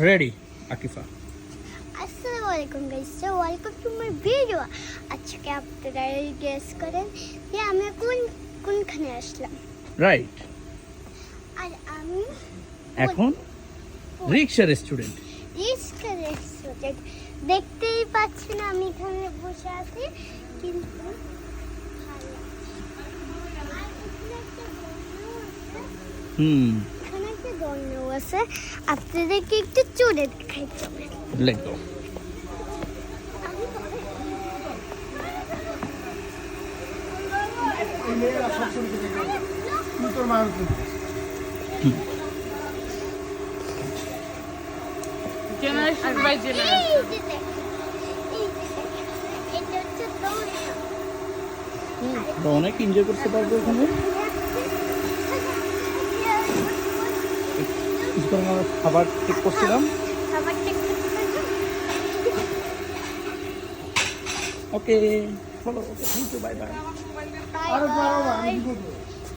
Ready Akifa. আসসালামু আলাইকুম guys, so welcome to my video. আজকে আপনারা গেস করেন যে আমি কোনখানে আসলাম। রাইট, আর আমি এখন রিক্সা রেস্টুরেন্ট। রিস্কা রেস্টুরেন্ট দেখতেই পাচ্ছেন আমি এখানে বসে আছি, কিন্তু ভালো লাগছে। আর এখানে একটা দোলনাও আছে। এখানে একটা দোলনাও আছে, আপনাদেরকে একটু চড়ে দেখাই চলে। Let's go. অনেক এনজয় করতে পারবো এখানে। কিছুক্ষণ আমরা খাবার চেক করছিলাম। ওকে, চলো, okay, thank you, bye bye. Bye bye.